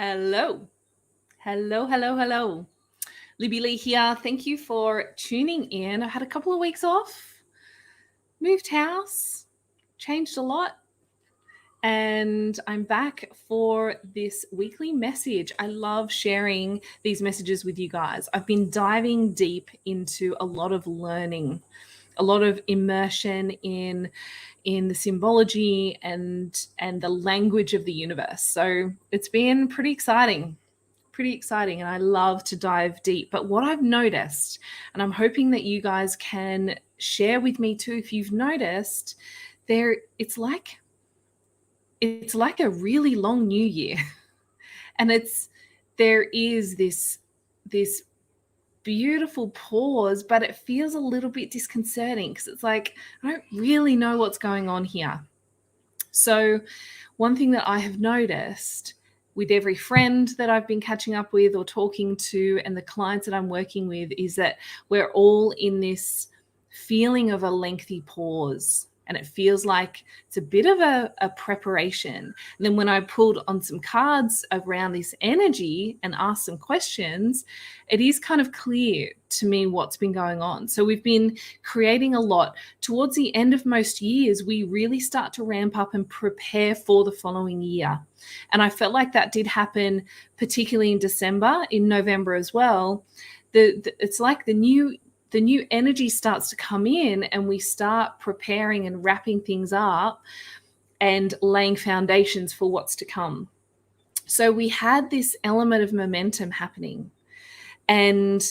Hello. Hello, hello, hello. Libby Lee here. Thank you for tuning in. I had a couple of weeks off, moved house, changed a lot, and I'm back for this weekly message. I love sharing these messages with you guys. I've been diving deep into a lot of learning, a lot of immersion in the symbology and the language of the universe. So it's been pretty exciting, and I love to dive deep. But what I've noticed, and I'm hoping that you guys can share with me too, if you've noticed, it's like a really long new year. And there is this beautiful pause, but it feels a little bit disconcerting because it's like, I don't really know what's going on here. So one thing that I have noticed with every friend that I've been catching up with or talking to and the clients that I'm working with is that we're all in this feeling of a lengthy pause. And it feels like it's a bit of a preparation. And then when I pulled on some cards around this energy and asked some questions, it is kind of clear to me what's been going on. So we've been creating a lot. Towards the end of most years, we really start to ramp up and prepare for the following year. And I felt like that did happen, particularly in December, in November as well. It's like the new energy starts to come in and we start preparing and wrapping things up and laying foundations for what's to come. So we had this element of momentum happening. And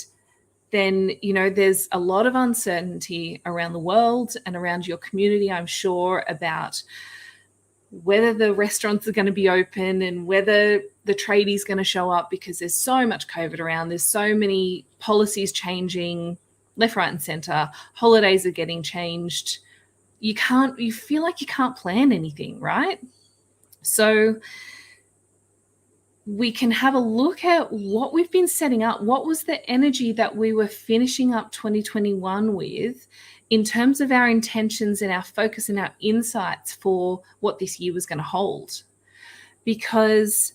then, there's a lot of uncertainty around the world and around your community, I'm sure, about whether the restaurants are going to be open and whether the tradie is going to show up, because there's so much COVID around. There's so many policies changing left, right, and center. Holidays are getting changed. You feel like you can't plan anything, right? So we can have a look at what we've been setting up. What was the energy that we were finishing up 2021 with in terms of our intentions and our focus and our insights for what this year was going to hold? Because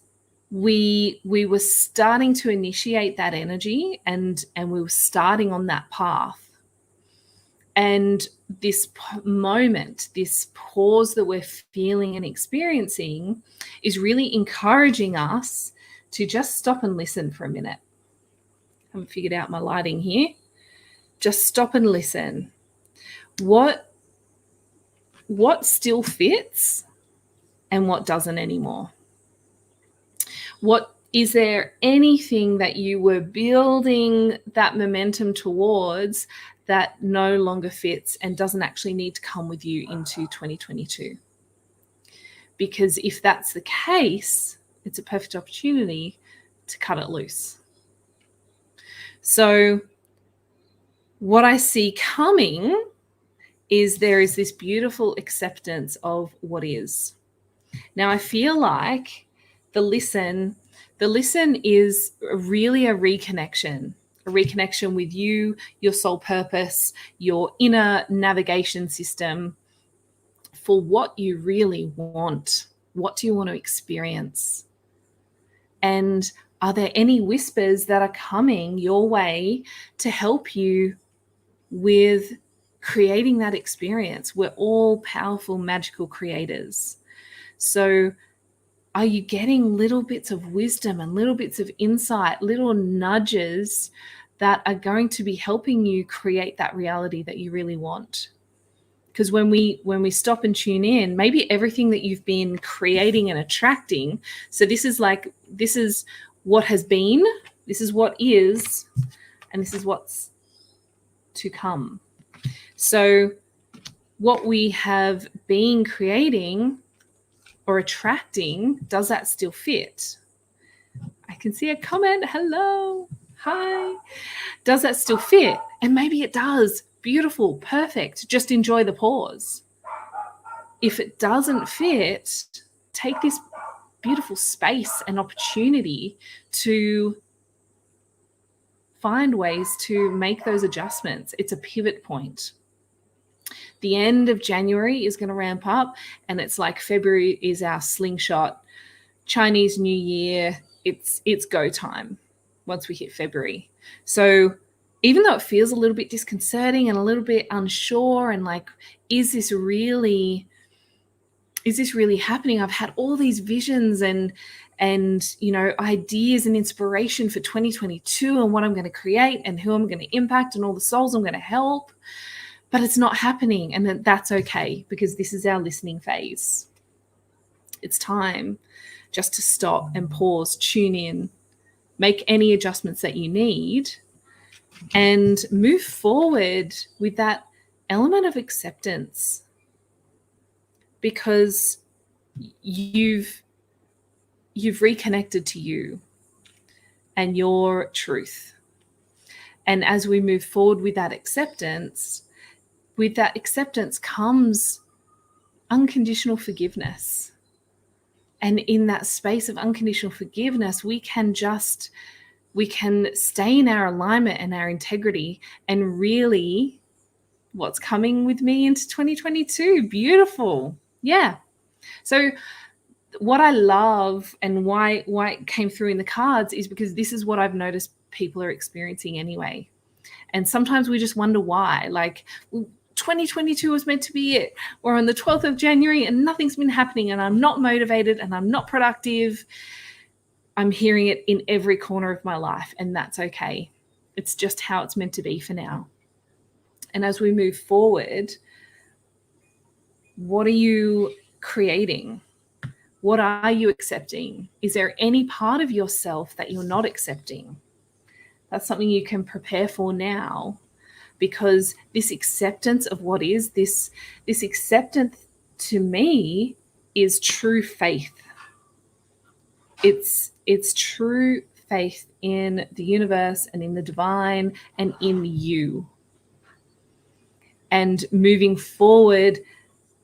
we were starting to initiate that energy and we were starting on that path. And this moment, this pause that we're feeling and experiencing is really encouraging us to just stop and listen for a minute. I haven't figured out my lighting here. Just stop and listen. What still fits and what doesn't anymore? Is there anything that you were building that momentum towards that no longer fits and doesn't actually need to come with you into 2022? Because if that's the case, it's a perfect opportunity to cut it loose. So what I see coming is there is this beautiful acceptance of what is. Now, I feel like the listen is really a reconnection with you, your soul purpose, your inner navigation system for what you really want. What do you want to experience? And are there any whispers that are coming your way to help you with creating that experience? We're all powerful, magical creators. So are you getting little bits of wisdom and little bits of insight, little nudges that are going to be helping you create that reality that you really want? Because when we stop and tune in, maybe everything that you've been creating and attracting, so this is what has been, this is what is, and this is what's to come. So what we have been creating or attracting, does that still fit? I can see a comment. Hello. Hi. Does that still fit? And maybe it does. Beautiful. Perfect. Just enjoy the pause. If it doesn't fit, take this beautiful space and opportunity to find ways to make those adjustments. It's a pivot point. The end of January is going to ramp up, and it's like February is our slingshot Chinese New Year. it's go time once we hit February. So even though it feels a little bit disconcerting and a little bit unsure and like, is this really happening? I've had all these visions and ideas and inspiration for 2022 and what I'm going to create and who I'm going to impact and all the souls I'm going to help, but it's not happening. And that's okay, because this is our listening phase. It's time just to stop and pause, tune in, make any adjustments that you need, and move forward with that element of acceptance, because you've reconnected to you and your truth. And as we move forward with that acceptance comes unconditional forgiveness. And in that space of unconditional forgiveness, we can stay in our alignment and our integrity, and really what's coming with me into 2022. Beautiful. Yeah. So what I love and why it came through in the cards is because this is what I've noticed people are experiencing anyway. And sometimes we just wonder why. Like, 2022 was meant to be it. We're on the 12th of January and nothing's been happening, and I'm not motivated and I'm not productive. I'm hearing it in every corner of my life, and that's okay. It's just how it's meant to be for now. And as we move forward, what are you creating? What are you accepting? Is there any part of yourself that you're not accepting? That's something you can prepare for now, because this acceptance of what is, this acceptance to me is true faith. It's true faith in the universe and in the divine and in you. And moving forward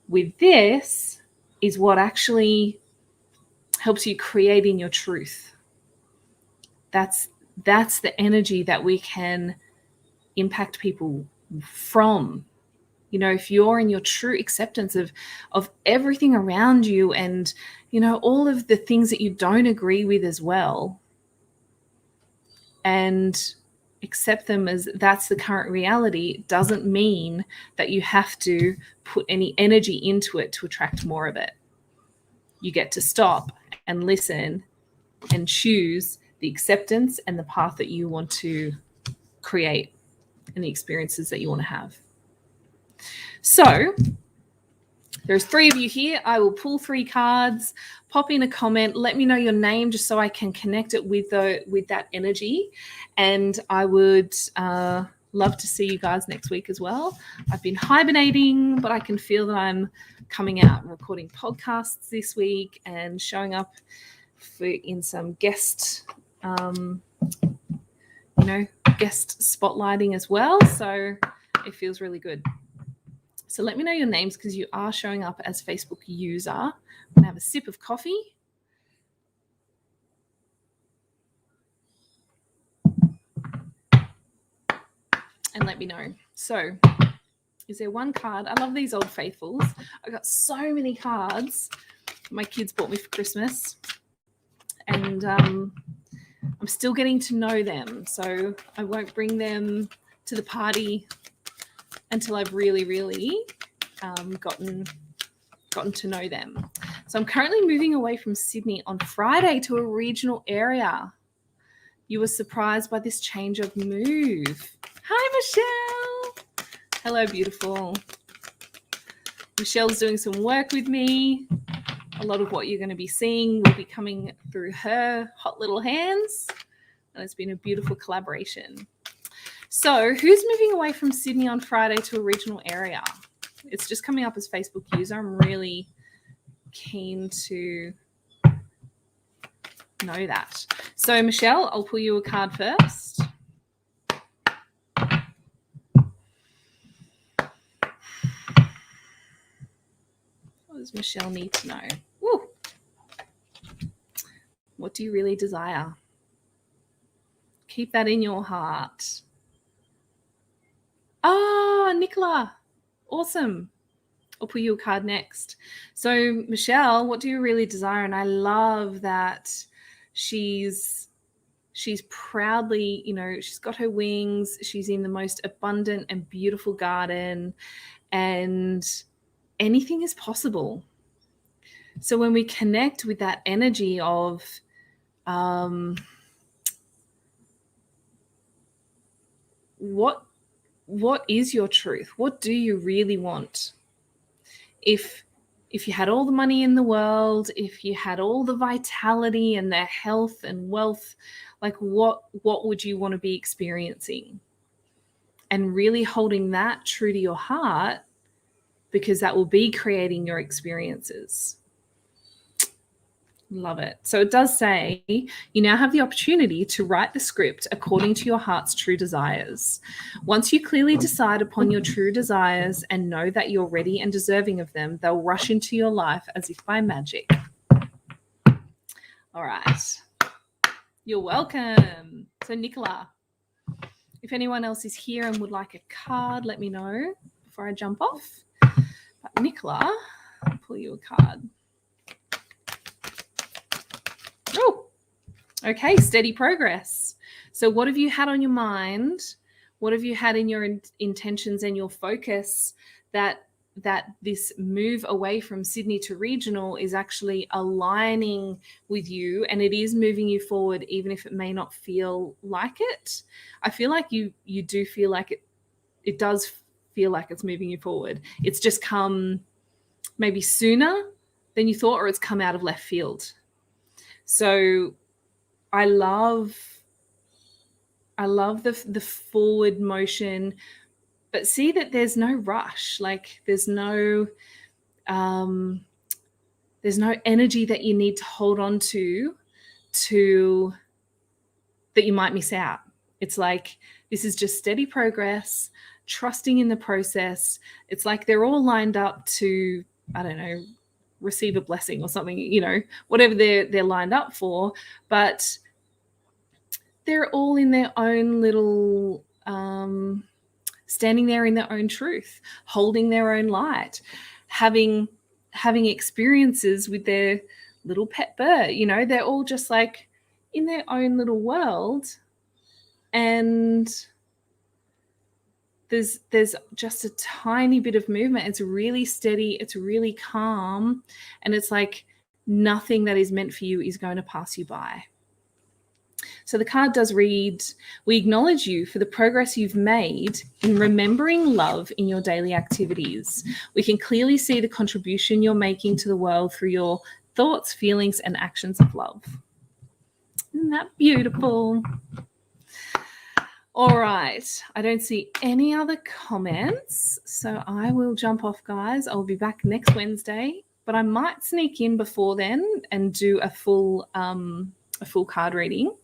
with this is what actually helps you create in your truth. That's the energy that we can impact people from. You know, if you're in your true acceptance of everything around you, and, you know, all of the things that you don't agree with as well, and accept them as that's the current reality, doesn't mean that you have to put any energy into it to attract more of it. You get to stop and listen and choose the acceptance and the path that you want to create and the experiences that you want to have. So there's 3 of you here. I will pull 3 cards, pop in a comment, let me know your name just so I can connect it with that energy. And I would love to see you guys next week as well. I've been hibernating, but I can feel that I'm coming out and recording podcasts this week and showing up in some guest spotlighting as well. So it feels really good. So let me know your names, because you are showing up as Facebook user. I'm going to have a sip of coffee. And let me know. So is there one card? I love these old faithfuls. I got so many cards my kids bought me for Christmas. And I'm still getting to know them. So I won't bring them to the party until I've really, really gotten to know them. So I'm currently moving away from Sydney on Friday to a regional area. You were surprised by this change of move. Hi, Michelle. Hello, beautiful. Michelle's doing some work with me. A lot of what you're going to be seeing will be coming through her hot little hands. And it's been a beautiful collaboration. So who's moving away from Sydney on Friday to a regional area? It's just coming up as Facebook user. I'm really keen to know that. So Michelle, I'll pull you a card first. What does Michelle need to know? Woo. What do you really desire? Keep that in your heart. Oh, Nicola. Awesome. I'll pull you a card next. So Michelle, what do you really desire? And I love that She's proudly, she's got her wings. She's in the most abundant and beautiful garden, and anything is possible. So when we connect with that energy of what is your truth? What do you really want? If you had all the money in the world, if you had all the vitality and the health and wealth, like what would you want to be experiencing? And really holding that true to your heart, because that will be creating your experiences. Love it. So it does say you now have the opportunity to write the script according to your heart's true desires. Once you clearly decide upon your true desires and know that you're ready and deserving of them, they'll rush into your life as if by magic. All right. You're welcome. So Nicola, if anyone else is here and would like a card, let me know before I jump off. But Nicola, I'll pull you a card. Oh, okay, steady progress. So what have you had on your mind? What have you had in your intentions and your focus that this move away from Sydney to regional is actually aligning with you, and it is moving you forward, even if it may not feel like it? I feel like you do feel like it does feel like it's moving you forward. It's just come maybe sooner than you thought, or it's come out of left field. So I love the forward motion, but see that there's no rush. Like there's no energy that you need to hold on to that you might miss out. It's like this is just steady progress, trusting in the process. It's like they're all lined up to, I don't know, receive a blessing or something, whatever they're lined up for, but they're all in their own little standing there in their own truth, holding their own light, having experiences with their little pet bird. They're all just like in their own little world, and there's just a tiny bit of movement. It's really steady, it's really calm, and it's like nothing that is meant for you is going to pass you by. So the card does read, we acknowledge you for the progress you've made in remembering love in your daily activities. We can clearly see the contribution you're making to the world through your thoughts, feelings, and actions of love. Isn't that beautiful? All right, I don't see any other comments, so I will jump off, guys. I'll be back next Wednesday, but I might sneak in before then and do a full card reading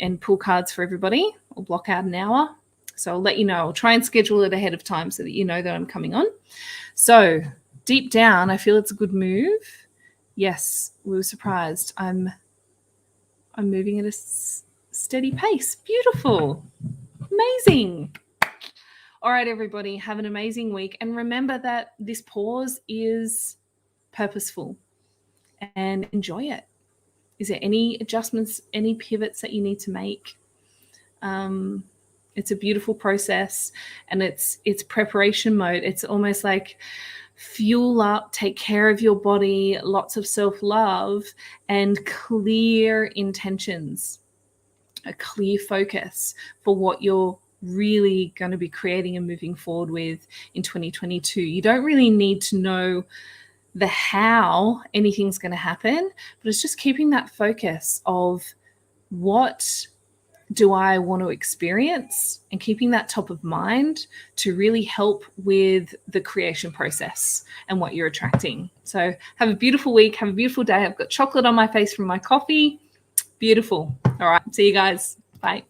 and pull cards for everybody. I'll block out an hour, so I'll let you know. I'll try and schedule it ahead of time so that you know that I'm coming on. So deep down, I feel it's a good move. Yes, we were surprised. I'm moving at a steady pace. Beautiful. Amazing. All right, everybody, have an amazing week. And remember that this pause is purposeful, and enjoy it. Is there any adjustments, any pivots that you need to make? It's a beautiful process, and it's preparation mode. It's almost like fuel up, take care of your body, lots of self-love, and clear intentions, a clear focus for what you're really going to be creating and moving forward with in 2022. You don't really need to know the how anything's going to happen, but it's just keeping that focus of what do I want to experience, and keeping that top of mind to really help with the creation process and what you're attracting. So have a beautiful week. Have a beautiful day. I've got chocolate on my face from my coffee. Beautiful. All right. See you guys. Bye.